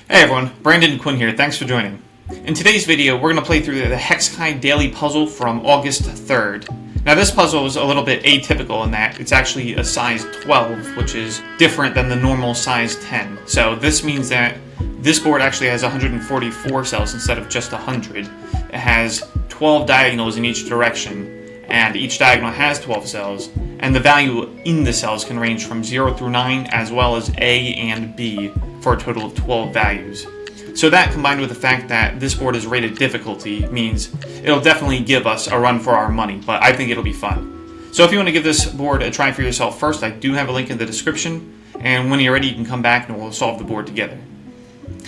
Hey everyone, Brandon Quinn here, thanks for joining. In today's video, we're going to play through the Hexakai daily puzzle from August 3rd. Now this puzzle is a little bit atypical in that it's actually a size 12, which is different than the normal size 10. So this means that this board actually has 144 cells instead of just 100. It has 12 diagonals in each direction, and each diagonal has 12 cells, and the value in the cells can range from 0 through 9, as well as A and B, for a total of 12 values. So that, combined with the fact that this board is rated difficulty, means it'll definitely give us a run for our money, but I think it'll be fun. So if you want to give this board a try for yourself first, I do have a link in the description, and when you're ready you can come back and we'll solve the board together.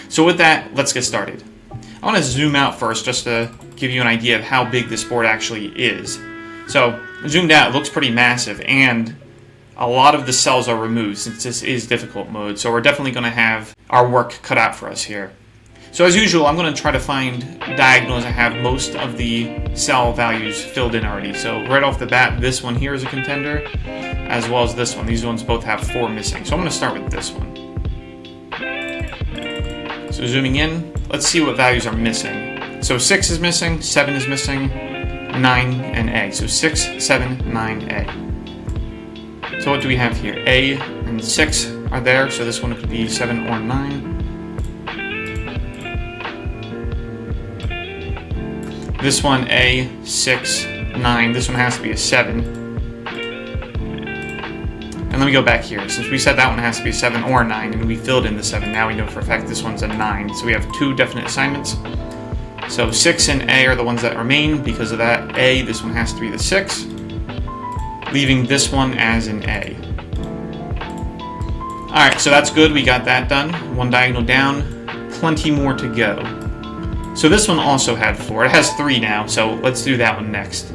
So with that, let's get started. I want to zoom out first just to give you an idea of how big this board actually is. So, zoomed out, it looks pretty massive, and a lot of the cells are removed since this is difficult mode, so we're definitely going to have our work cut out for us here. So as usual, I'm going to try to find diagonals that have most of the cell values filled in already. So right off the bat, this one here is a contender, as well as this one. These ones both have 4 missing, so I'm going to start with this one. So zooming in, let's see what values are missing. So 6 is missing, 7 is missing, 9, and A. So 6, 7, 9, A. So what do we have here? A and 6 are there, so this one could be 7 or 9. This one, A, 6, 9. This one has to be a 7. And let me go back here. Since we said that one has to be a 7 or 9, and we filled in the 7, now we know for a fact this one's a 9. So we have 2 definite assignments. So 6 and A are the ones that remain. Because of that, A, this one has to be the 6. Leaving this one as an A. Alright, so that's good, we got that done. One diagonal down, plenty more to go. So this one also had 4. It has 3 now, so let's do that one next.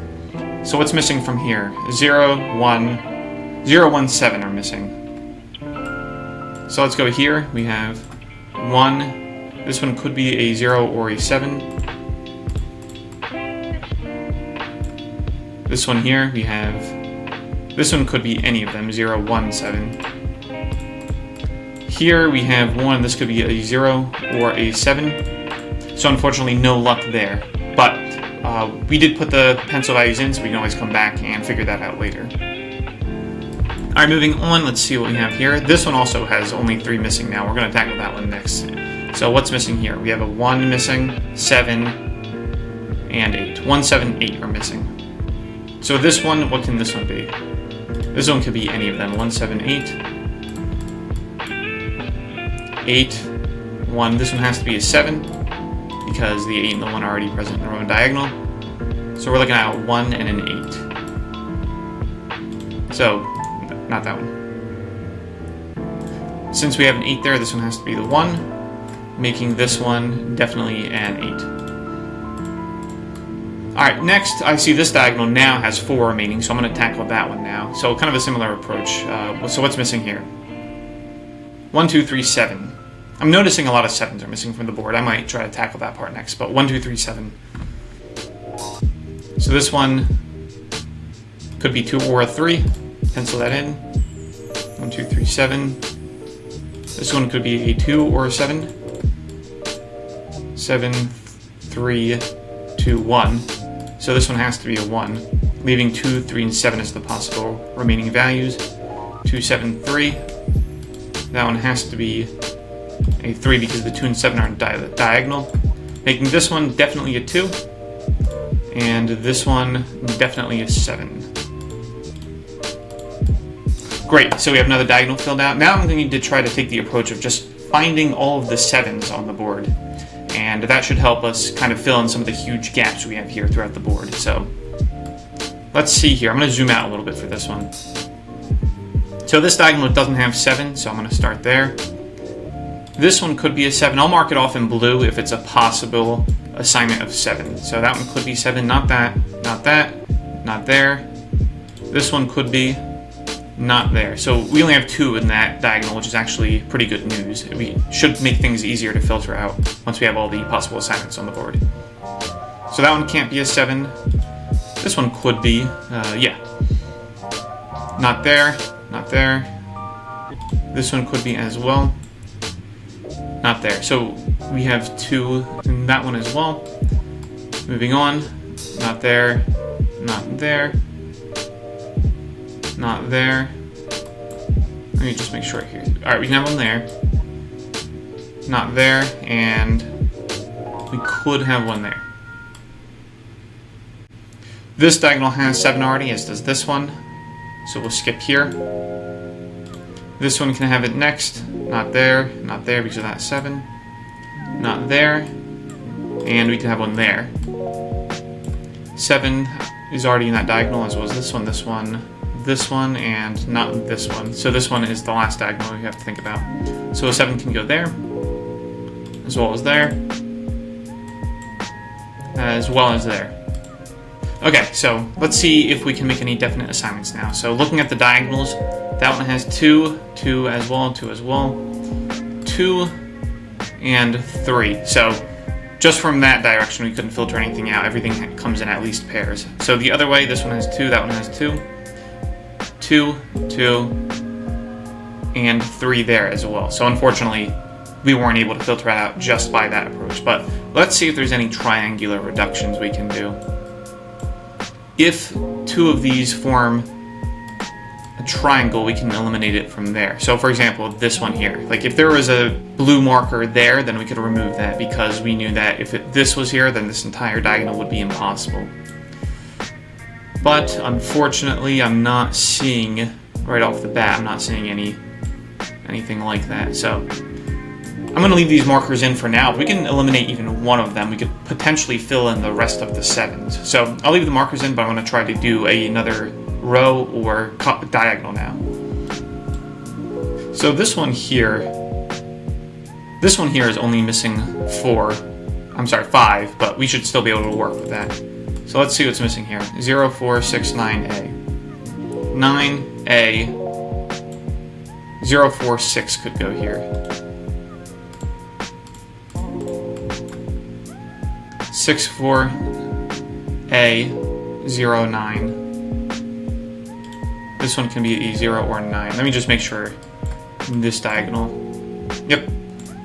So what's missing from here? 0, 1, 0, 1, 7 are missing. So let's go here, we have 1. This one could be a 0 or a 7. This one here, we have... This one could be any of them, 0, 1, 7. Here we have 1, this could be a 0 or a 7. So unfortunately no luck there. But we did put the pencil values in, so we can always come back and figure that out later. Alright, moving on, let's see what we have here. This one also has only 3 missing now. We're going to tackle that one next. So what's missing here? We have a 1 missing, 7, and 8. 1, 7, 8 are missing. So this one, what can this one be? This one could be any of them. 1, 7, 8. 8, 1. This one has to be a 7, because the 8 and the 1 are already present in the row and diagonal. So we're looking at a 1 and an 8. So, not that one. Since we have an 8 there, this one has to be the 1, making this one definitely an 8. Alright, next I see this diagonal now has 4 remaining, so I'm going to tackle that one now. So kind of a similar approach. So what's missing here? 1, 2, 3, 7. I'm noticing a lot of 7s are missing from the board. I might try to tackle that part next, but 1, 2, 3, 7. So this one could be 2 or a 3. Pencil that in. 1, 2, 3, 7. This one could be a 2 or a 7. 7, 3, 2, 1. So this one has to be a 1, leaving 2, 3, and 7 as the possible remaining values. 2, 7, 3. That one has to be a 3 because the 2 and 7 are diagonal, making this one definitely a 2, and this one definitely a 7. Great, so we have another diagonal filled out. Now I'm going to try to take the approach of just finding all of the 7s on the board. And that should help us kind of fill in some of the huge gaps we have here throughout the board. So let's see here. I'm going to zoom out a little bit for this one. So this diagonal doesn't have 7, so I'm going to start there. This one could be a 7. I'll mark it off in blue if it's a possible assignment of 7. So that one could be 7, not that, not that, not there. This one could be not there. So we only have 2 in that diagonal, which is actually pretty good news. We should make things easier to filter out once we have all the possible assignments on the board. So that one can't be a 7. This one could be, yeah. Not there, not there. This one could be as well. not there. So we have 2 in that one as well. Moving on, not there, not there, not there. Let me just make sure here. Alright, we can have one there, not there, and we could have one there. This diagonal has 7 already, as does this one, so we'll skip here. This one can have it next, not there because of that 7, not there, and we can have one there. 7 is already in that diagonal, as well as this one, and not this one. So this one is the last diagonal we have to think about. So a 7 can go there, as well as there, as well as there. Okay, so let's see if we can make any definite assignments now. So looking at the diagonals, that one has 2, 2 as well, 2 as well, 2, and 3. So just from that direction, we couldn't filter anything out. Everything comes in at least pairs. So the other way, this one has 2, that one has 2, 2, 2, and 3 there as well. So unfortunately, we weren't able to filter it out just by that approach. But let's see if there's any triangular reductions we can do. If 2 of these form a triangle, we can eliminate it from there. So for example, this one here, like if there was a blue marker there, then we could remove that because we knew that if this was here, then this entire diagonal would be impossible. But unfortunately, I'm not seeing, right off the bat, I'm not seeing anything like that. So I'm going to leave these markers in for now. If we can eliminate even one of them, we could potentially fill in the rest of the 7s. So I'll leave the markers in, but I'm going to try to do another row or diagonal now. So this one here is only missing 5, but we should still be able to work with that. So let's see what's missing here. 0, 4, 6, 9A. 9A. 0, 4, 6 could go here. 6, 4, A, 0, 9. This one can be a 0 or 9. Let me just make sure in this diagonal. Yep.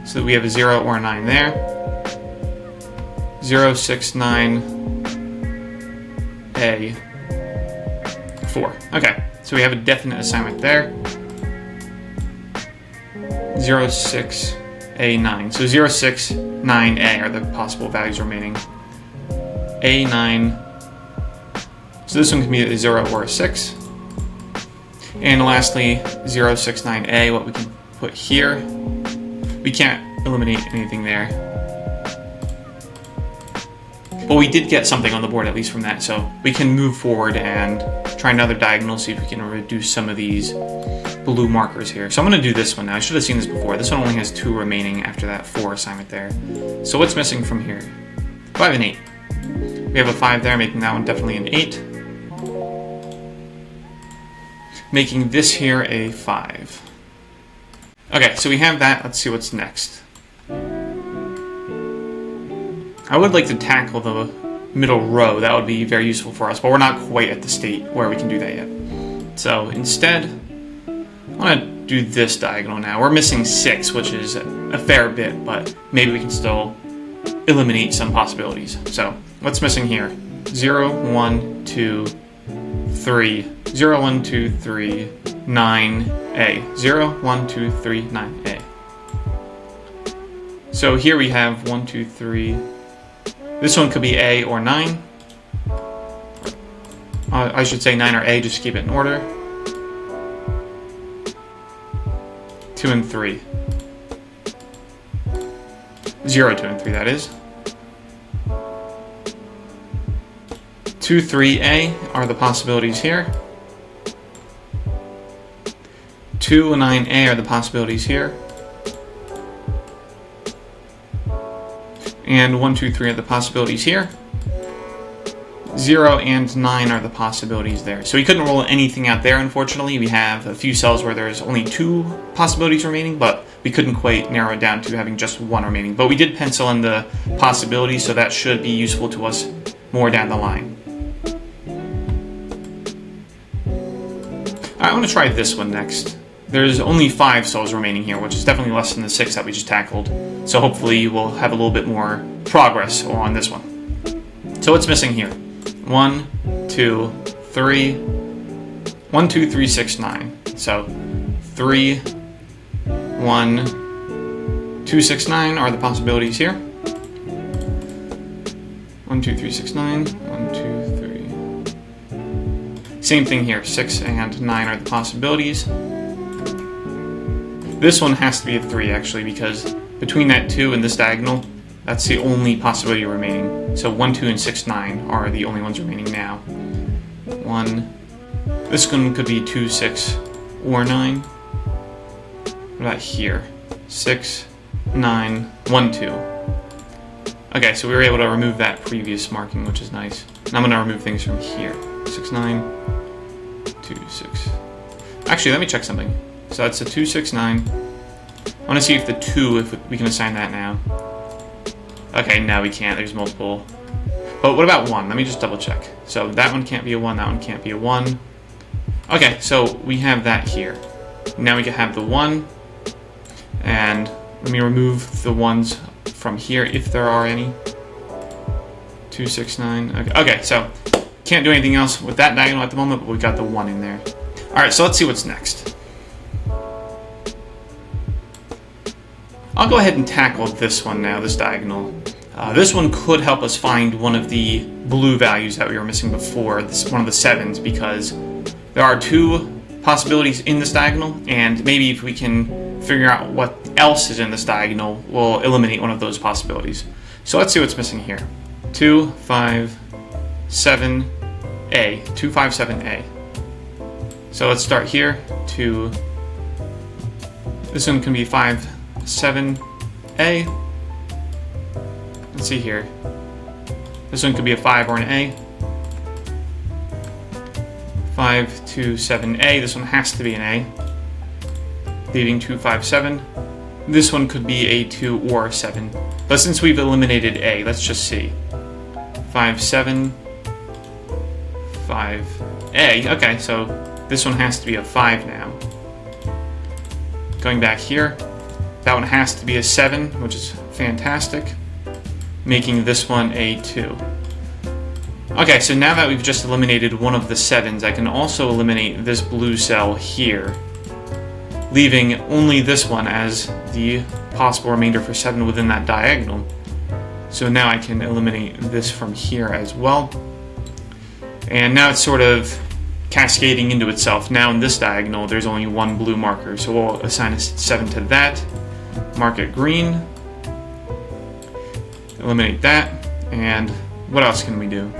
So we have a 0 or 9 there. 0, 6, 9, A, 4. Okay, so we have a definite assignment there. 0, 6, A, 9. So 0, 6, 9A are the possible values remaining. A9. So this one can be a 0 or a 6. And lastly, 0, 6, 9A, what we can put here. We can't eliminate anything there. But we did get something on the board, at least from that, so we can move forward and try another diagonal, see if we can reduce some of these blue markers here. So I'm going to do this one now. I should have seen this before. This one only has 2 remaining after that 4 assignment there. So what's missing from here? 5 and 8. We have a 5 there, making that one definitely an 8. Making this here a 5. Okay, so we have that. Let's see what's next. I would like to tackle the middle row. That would be very useful for us, but we're not quite at the state where we can do that yet. So instead, I want to do this diagonal now. We're missing 6, which is a fair bit, but maybe we can still eliminate some possibilities. So what's missing here? 0, 1, 2, 3. 0, 1, 2, 3, 9A. 0, 1, 2, 3, 9A. So here we have 1, 2, 3. This one could be A or 9. I should say 9 or A, just to keep it in order. 2 and 3. 0, 2, and 3, that is. 2, 3A are the possibilities here. 2 and 9A are the possibilities here. And 1, 2, 3 are the possibilities here. 0 and 9 are the possibilities there. So we couldn't roll anything out there, unfortunately. We have a few cells where there's only 2 possibilities remaining, but we couldn't quite narrow it down to having just 1 remaining. But we did pencil in the possibilities, so that should be useful to us more down the line. Alright, I want to try this one next. there's only 5 cells remaining here, which is definitely less than the 6 that we just tackled. So hopefully we'll have a little bit more progress on this one. So what's missing here? 1, 2, 3. 1, 2, 3, 6, 9. So 3, 1, 2, 6, 9 are the possibilities here. 1, 2, 3, 6, 9. 1, 2, 3. Same thing here. 6 and 9 are the possibilities. This one has to be a 3 actually, because between that 2 and this diagonal, that's the only possibility remaining. So 1, 2, and 6, 9 are the only ones remaining now. 1. This one could be 2, 6, or 9. What about here? 6, 9, 1, 2. Okay, so we were able to remove that previous marking, which is nice. Now I'm going to remove things from here. 6, 9, 2, 6. Actually, let me check something. So that's a 2, 6, 9. I want to see if the 2, if we can assign that now. Okay, no, we can't. There's multiple. But what about 1? Let me just double check. So that one can't be a 1, that one can't be a 1. Okay, so we have that here. Now we can have the 1. And let me remove the ones from here if there are any. 2, 6, 9. Okay, so can't do anything else with that diagonal at the moment, but we got the 1 in there. Alright, so let's see what's next. I'll go ahead and tackle this one now, this diagonal. This one could help us find one of the blue values that we were missing before, one of the 7s, because there are 2 possibilities in this diagonal, and maybe if we can figure out what else is in this diagonal, we'll eliminate one of those possibilities. So let's see what's missing here. 2, 5, 7A. 2, 5, 7A. So let's start here. This one can be 5, 7A. Let's see here. This one could be a 5 or an A. 5, 2, 7A. This one has to be an A. Leaving 2, 5, 7. This one could be a 2 or a 7. But since we've eliminated A, let's just see. 5, 7. 5A. Okay, so this one has to be a 5 now. Going back here. That one has to be a 7, which is fantastic. Making this one a 2. Okay, so now that we've just eliminated one of the 7s, I can also eliminate this blue cell here, leaving only this one as the possible remainder for 7 within that diagonal. So now I can eliminate this from here as well. And now it's sort of cascading into itself. Now in this diagonal, there's only one blue marker, so we'll assign a 7 to that. Mark it green. Eliminate that. And what else can we do?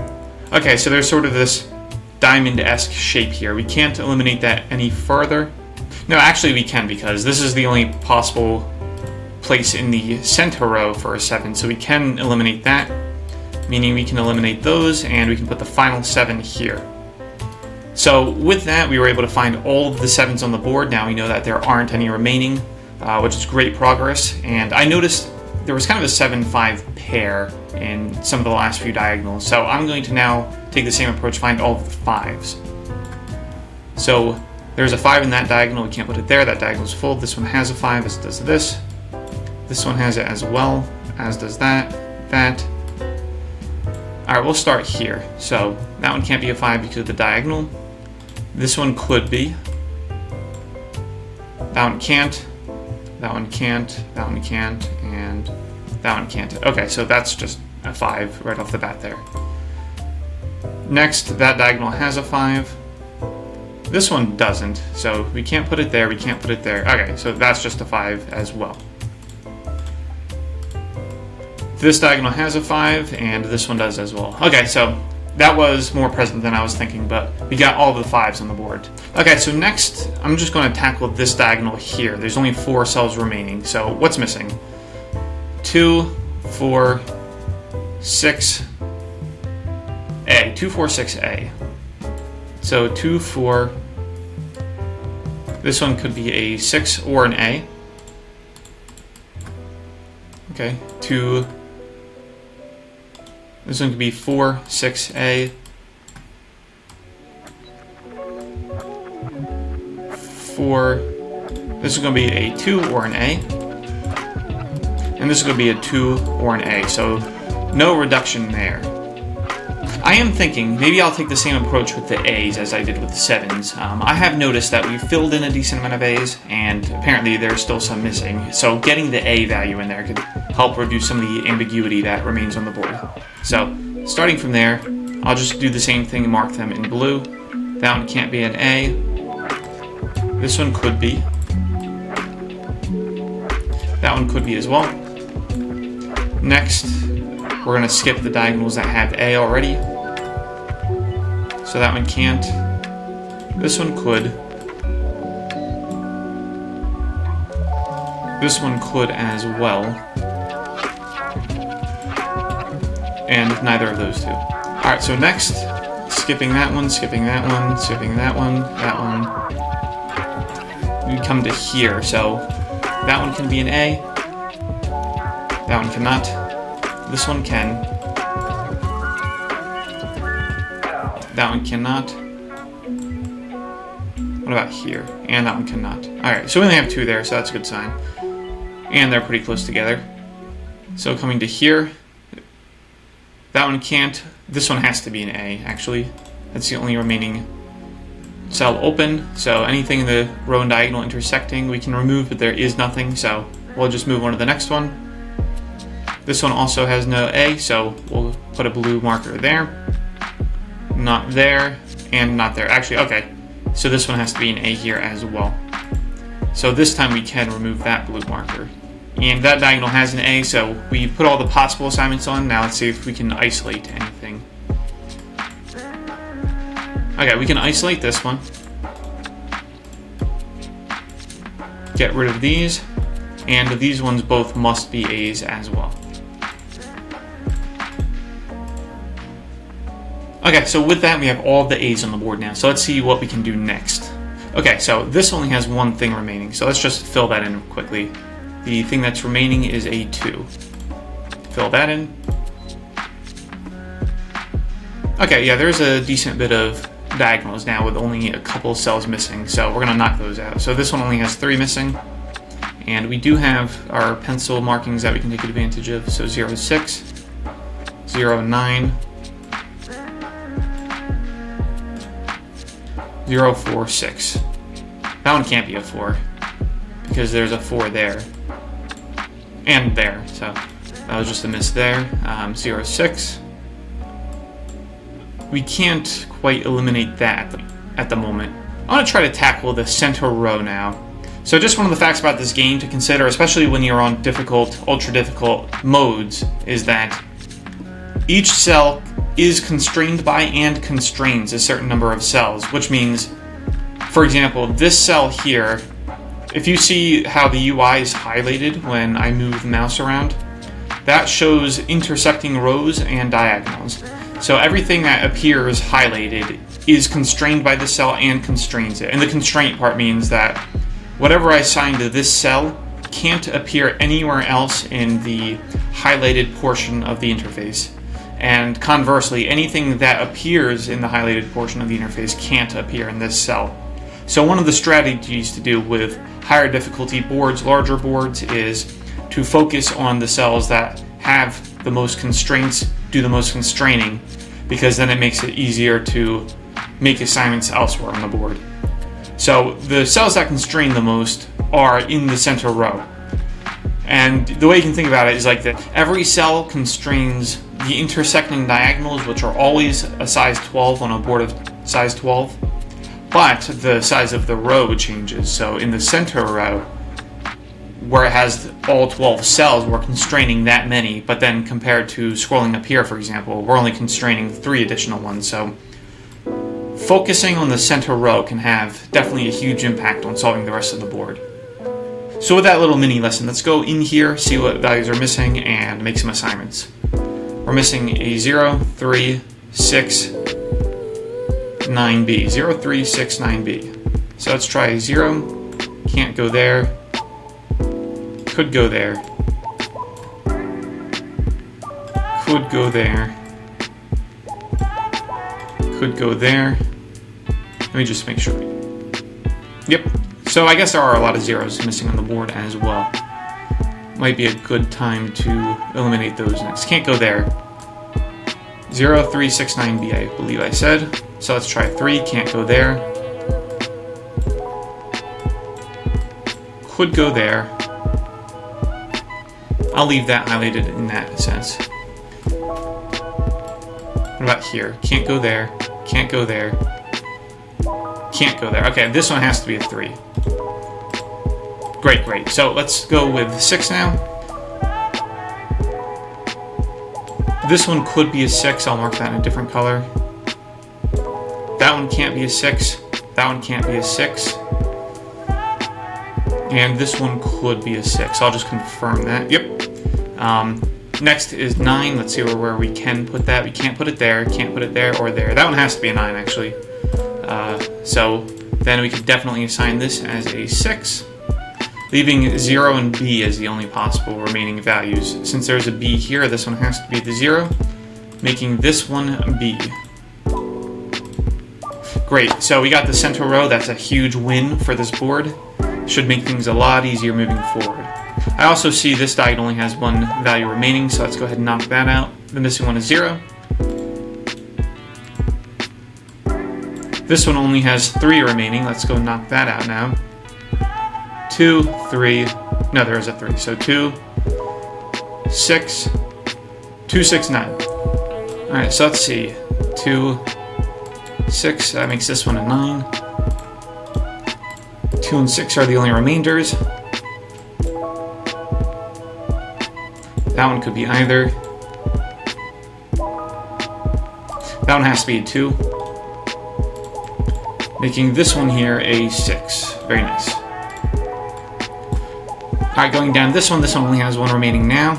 Okay, so there's sort of this diamond-esque shape here. We can't eliminate that any further. No, actually we can, because this is the only possible place in the center row for a 7, so we can eliminate that, meaning we can eliminate those, and we can put the final 7 here. So with that, we were able to find all of the 7s on the board. Now we know that there aren't any remaining, which is great progress. And I noticed there was kind of a 7-5 pair in some of the last few diagonals. So I'm going to now take the same approach, find all of the 5s. So there's a 5 in that diagonal, we can't put it there, that diagonal's full. This one has a 5, as does this. This one has it as well, as does that. Alright, we'll start here. So that one can't be a 5 because of the diagonal. This one could be. That one can't. That one can't. That one can't. And that one can't. Okay, so that's just a 5 right off the bat there. Next, that diagonal has a 5. This one doesn't, so we can't put it there, we can't put it there. Okay, so that's just a 5 as well. This diagonal has a 5, and this one does as well. Okay, so that was more present than I was thinking, but we got all of the 5s on the board. Okay, so next, I'm just going to tackle this diagonal here. There's only 4 cells remaining, so what's missing? 2, 4, 6, A. 2, 4, 6A. So 2, 4. This one could be a 6 or an A. Okay, 2. This one could be 4, 6A. 4, This is going to be a 2 or an A. And this is going to be a 2 or an A, so no reduction there. I am thinking maybe I'll take the same approach with the A's as I did with the 7s. I have noticed that we've filled in a decent amount of A's, and apparently there's still some missing. So getting the A value in there could help reduce some of the ambiguity that remains on the board. So starting from there, I'll just do the same thing and mark them in blue. That one can't be an A. This one could be. That one could be as well. Next, we're going to skip the diagonals that have A already. So that one can't. This one could. This one could as well. And neither of those two. Alright, so next, skipping that one, skipping that one, skipping that one, that one. We come to here, so that one can be an A. That one cannot. This one can. That one cannot. What about here? And that one cannot. Alright, so we only have 2 there, so that's a good sign. And they're pretty close together. So coming to here, that one can't. This one has to be an A, actually. That's the only remaining cell open. So anything in the row and diagonal intersecting we can remove, but there is nothing, so we'll just move on to the next one. This one also has no A, so we'll put a blue marker there. Not there, and not there. Actually, okay. So this one has to be an A here as well. So this time we can remove that blue marker. And that diagonal has an A, so we put all the possible assignments on. Now let's see if we can isolate anything. Okay, we can isolate this one. Get rid of these. And these ones both must be A's as well. Okay, so with that, we have all the A's on the board now. So let's see what we can do next. Okay, so this only has one thing remaining. So let's just fill that in quickly. The thing that's remaining is a 2. Fill that in. Okay, yeah, there's a decent bit of diagonals now with only a couple cells missing. So we're going to knock those out. So this one only has 3 missing. And we do have our pencil markings that we can take advantage of. So 0, 6, 0, 9, 0, 4, 6. That one can't be a 4 because there's a 4 there and there, so that was just a miss there. 0, 6. We can't quite eliminate that at the moment. I want to try to tackle the center row now. So just one of the facts about this game to consider, especially when you're on difficult, ultra difficult modes, is that each cell is constrained by and constrains a certain number of cells, which means, for example, this cell here, if you see how the UI is highlighted when I move the mouse around, that shows intersecting rows and diagonals. So everything that appears highlighted is constrained by the cell and constrains it. And the constraint part means that whatever I assign to this cell can't appear anywhere else in the highlighted portion of the interface. And conversely, anything that appears in the highlighted portion of the interface can't appear in this cell. So one of the strategies to do with higher difficulty boards, larger boards, is to focus on the cells that have the most constraints, do the most constraining, because then it makes it easier to make assignments elsewhere on the board. So the cells that constrain the most are in the center row. And the way you can think about it is like that every cell constrains the intersecting diagonals, which are always a size 12 on a board of size 12, but the size of the row changes. So in the center row, where it has all 12 cells, we're constraining that many, but then compared to scrolling up here, for example, we're only constraining 3 additional ones. So focusing on the center row can have definitely a huge impact on solving the rest of the board. So with that little mini lesson, let's go in here, see what values are missing, and make some assignments. We're missing a 0, 3, 6, 9B. 0, 3, 6, 9B. So let's try 0. Can't go there. Could go there. Could go there. Could go there. Let me just make sure. Yep. So I guess there are a lot of zeros missing on the board as well. Might be a good time to eliminate those next. Can't go there. 0, 3, 6, 9, B, I believe I said. So let's try 3, can't go there. Could go there. I'll leave that highlighted in that sense. What about here? Can't go there. Can't go there. Can't go there. Okay, this one has to be a 3. Great, great. So let's go with 6 now. This one could be a 6. I'll mark that in a different color. That one can't be a 6. That one can't be a 6. And this one could be a 6. I'll just confirm that. Yep. Next is 9. Let's see where we can put that. We can't put it there, can't put it there, or there. That one has to be a 9, actually. So then we could definitely assign this as a 6, leaving 0 and B as the only possible remaining values. Since there's a B here, this one has to be the 0, making this one B. Great, so we got the central row. That's a huge win for this board. Should make things a lot easier moving forward. I also see this diagonal only has one value remaining, so let's go ahead and knock that out. The missing one is 0. This one only has 3 remaining. Let's go knock that out now. 2, 3, no, there is a 3. So 2, 6, 2, 6, 9. All right, so let's see. 2, 6, that makes this one a 9. 2 and 6 are the only remainders. That one could be either. That one has to be a 2. Making this one here a 6. Very nice. Alright, going down this one only has 1 remaining now.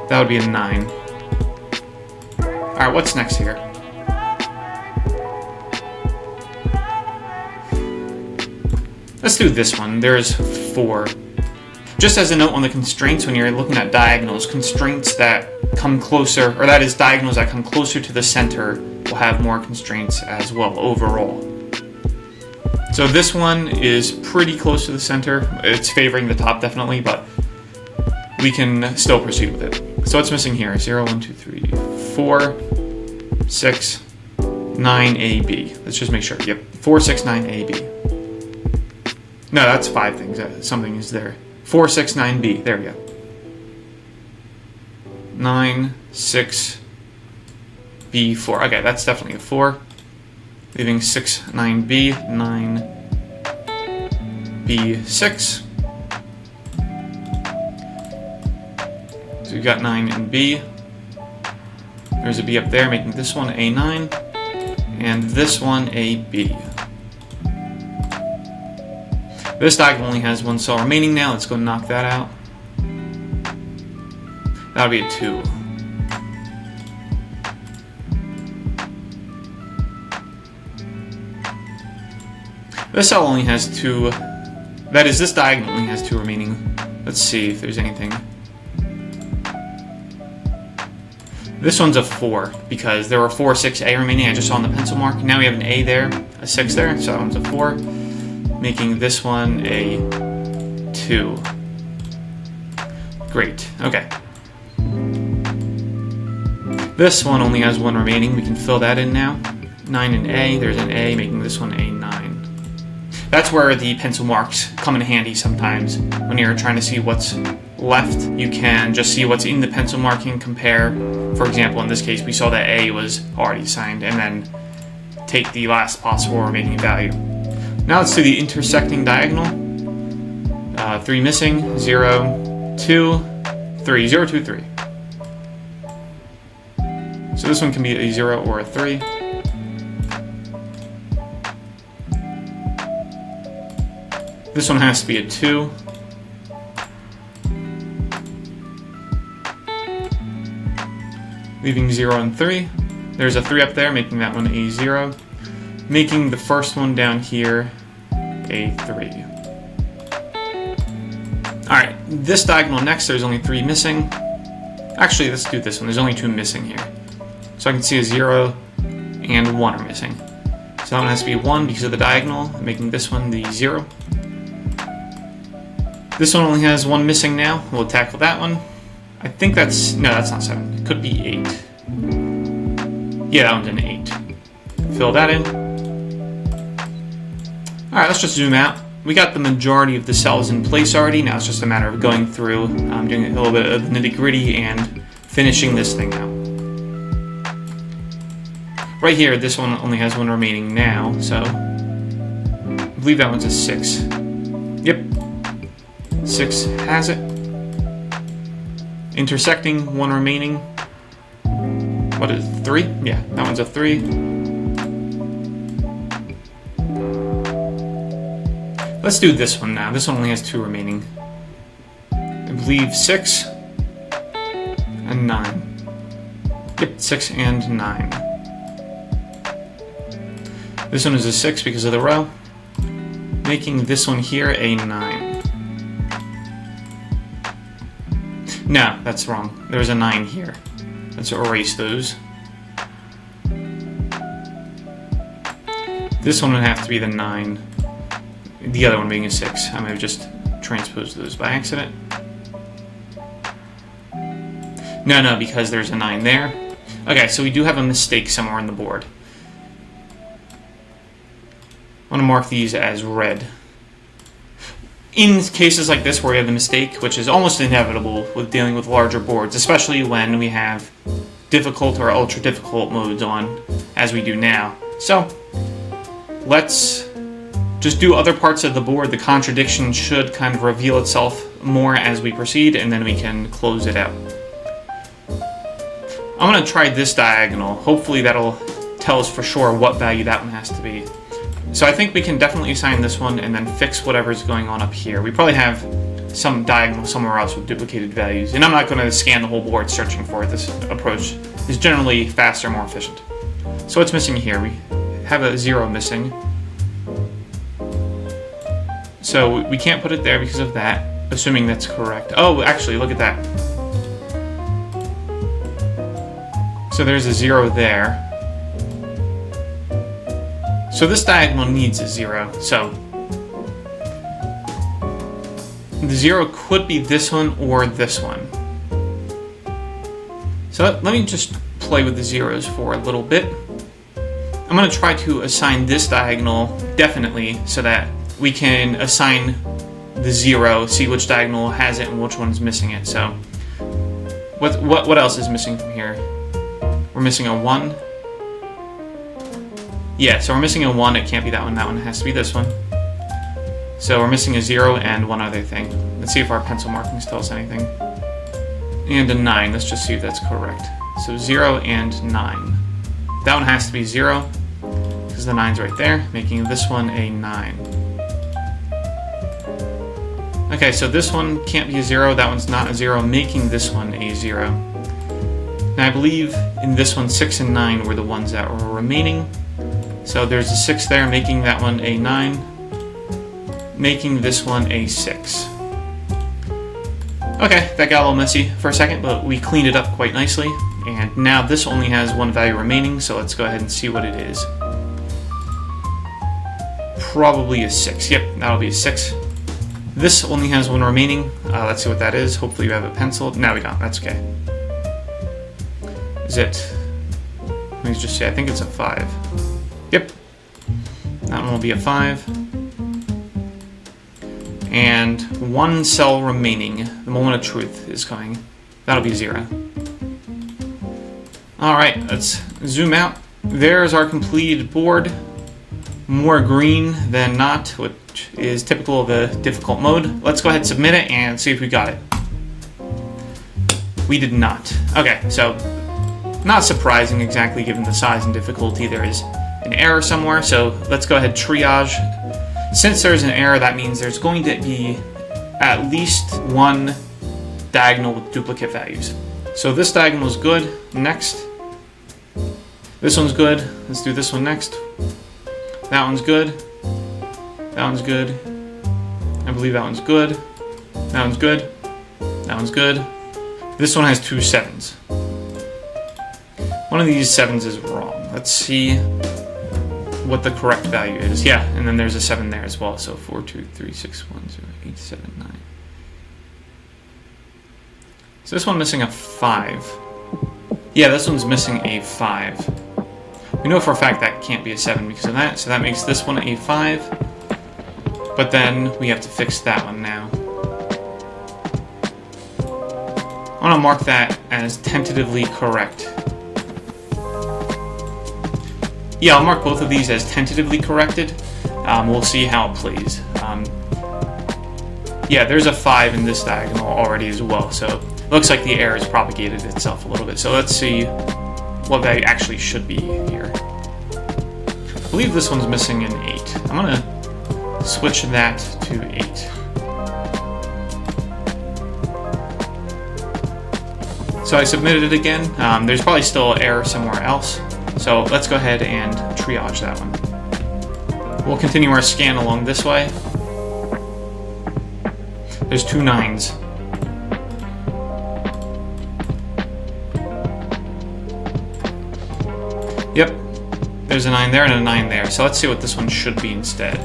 That would be a 9. Alright, what's next here? Let's do this one. There's 4. Just as a note on the constraints, when you're looking at diagonals, constraints that come closer, or that is diagonals that come closer to the center, will have more constraints as well overall. So this one is pretty close to the center. It's favoring the top definitely, but we can still proceed with it. So what's missing here? 0, 1, 2, 3, 4, 6, 9, A, B. Let's just make sure. Yep, 4, 6, 9, A, B. No, that's 5 things. Something is there. 4, 6, 9, B. There we go. 9, 6, B, 4. Okay, that's definitely a 4. Leaving 6, 9, B, 9, B, 6. So we've got 9 and B. There's a B up there, making this one a 9, and this one a B. This diagonal only has 1 cell remaining now. Let's go knock that out. That'll be a 2. This cell only has 2. That is, this diagonal only has 2 remaining. Let's see if there's anything. This one's a 4 because there were 4, 6, A remaining. I just saw on the pencil mark. Now we have an A there, a 6 there, so that one's a 4. Making this one a 2. Great, okay. This one only has 1 remaining. We can fill that in now. 9 and A, there's an A, making this one a 9. That's where the pencil marks come in handy sometimes. When you're trying to see what's left, you can just see what's in the pencil marking, compare. For example, in this case, we saw that A was already assigned, and then take the last possible remaining value. Now let's do the intersecting diagonal. 3 missing, 0, 2, 3, 0, 2, 3. So this one can be a 0 or a 3. This one has to be a 2. Leaving 0 and 3. There's a 3 up there, making that one a 0. Making the first one down here a 3. Alright, this diagonal next, there's only 3 missing. Actually, let's do this one. There's only 2 missing here. So I can see a 0 and 1 are missing. So that one has to be 1 because of the diagonal, making this one the 0. This one only has 1 missing now. We'll tackle that one. I think that's... no, that's not 7. It could be 8. Yeah, that one's an 8. Fill that in. Alright, let's just zoom out. We got the majority of the cells in place already. Now it's just a matter of going through, doing a little bit of nitty-gritty and finishing this thing out. Right here, this one only has 1 remaining now, so I believe that one's a 6. Yep. 6 has it. Intersecting, 1 remaining. What is it, 3? Yeah, that one's a 3. Let's do this one now. This one only has 2 remaining. I believe 6 and 9. Yep, 6 and 9. This one is a 6 because of the row, making this one here a 9. No, that's wrong. There's a 9 here. Let's erase those. This one would have to be the 9. The other one being a 6. I may have just transposed those by accident. No, because there's a 9 there. Okay, so we do have a mistake somewhere on the board. I want to mark these as red. In cases like this where we have the mistake, which is almost inevitable with dealing with larger boards, especially when we have difficult or ultra difficult modes on, as we do now. So, let's just do other parts of the board. The contradiction should kind of reveal itself more as we proceed, and then we can close it out. I'm going to try this diagonal. Hopefully that'll tell us for sure what value that one has to be. So I think we can definitely assign this one and then fix whatever's going on up here. We probably have some diagonal somewhere else with duplicated values. And I'm not going to scan the whole board searching for it. This approach is generally faster, more efficient. So what's missing here? We have a 0 missing. So we can't put it there because of that, assuming that's correct. Oh, actually, look at that. So there's a 0 there. So this diagonal needs a 0, so the 0 could be this one or this one. So let me just play with the zeros for a little bit. I'm going to try to assign this diagonal definitely so that we can assign the 0, see which diagonal has it and which one's missing it. So what else is missing from here? We're missing a 1. Yeah, so we're missing a 1, it can't be that one has to be this one. So we're missing a 0 and one other thing. Let's see if our pencil markings tell us anything. And a 9, let's just see if that's correct. So 0 and 9. That one has to be 0, because the 9's right there, making this one a 9. Okay, so this one can't be a 0, that one's not a 0, making this one a 0. Now I believe in this one 6 and 9 were the ones that were remaining. So there's a 6 there, making that one a 9, making this one a 6. Okay, that got a little messy for a second, but we cleaned it up quite nicely. And now this only has 1 value remaining, so let's go ahead and see what it is. Probably a 6. Yep, that'll be a 6. This only has 1 remaining. Let's see what that is. Hopefully you have a pencil. No, we don't. That's okay. Is it... let me just say, I think it's a 5. Yep. That one will be a 5. And 1 cell remaining. The moment of truth is coming. That'll be 0. Alright, let's zoom out. There's our completed board. More green than not, which is typical of a difficult mode. Let's go ahead and submit it and see if we got it. We did not. Okay, so not surprising exactly given the size and difficulty. There is an error somewhere, so let's go ahead and triage. Since there's an error, that means there's going to be at least 1 diagonal with duplicate values. So this diagonal is good. Next. This one's good. Let's do this one next. That one's good. That one's good. I believe that one's good. That one's good. That one's good. This one has 2 7s. One of these 7s is wrong. Let's see. what the correct value is. Yeah, and then there's a 7 there as well. So 4, 2, 3, 6, 1, 0, 8, 7, 9. So this one missing a 5. Yeah, this one's missing a 5. We know for a fact that can't be a 7 because of that, so that makes this one a 5. But then we have to fix that one now. I want to mark that as tentatively correct. Yeah, I'll mark both of these as tentatively corrected. We'll see how it plays. Yeah, there's a 5 in this diagonal already as well, so it looks like the error has propagated itself a little bit. So let's see what value actually should be here. I believe this one's missing an 8. I'm going to switch that to 8. So I submitted it again. There's probably still an error somewhere else. So let's go ahead and triage that one. We'll continue our scan along this way. There's 2 9s. Yep, there's a 9 there and a 9 there. So let's see what this one should be instead.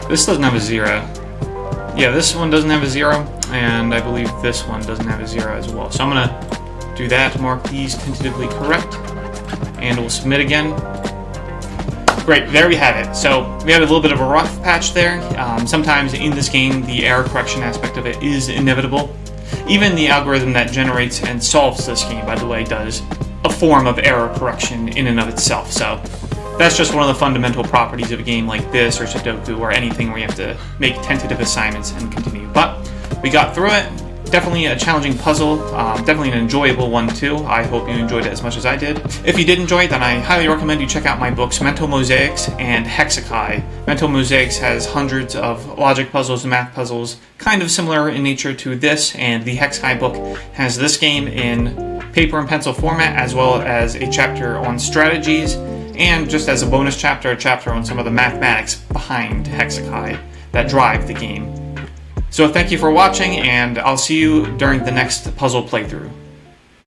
This doesn't have a 0. Yeah, this one doesn't have a 0, and I believe this one doesn't have a 0 as well. So I'm going to do that, mark these tentatively correct, and we'll submit again. Great, there we have it. So we had a little bit of a rough patch there. Sometimes in this game, the error correction aspect of it is inevitable. Even the algorithm that generates and solves this game, by the way, does a form of error correction in and of itself. So that's just one of the fundamental properties of a game like this, or Sudoku, or anything where you have to make tentative assignments and continue. But we got through it. Definitely a challenging puzzle. Definitely an enjoyable one, too. I hope you enjoyed it as much as I did. If you did enjoy it, then I highly recommend you check out my books, Mental Mosaics and Hexakai. Mental Mosaics has hundreds of logic puzzles and math puzzles, kind of similar in nature to this, and the Hexakai book has this game in paper and pencil format, as well as a chapter on strategies, and just as a bonus chapter, a chapter on some of the mathematics behind Hexakai that drive the game. So thank you for watching, and I'll see you during the next puzzle playthrough.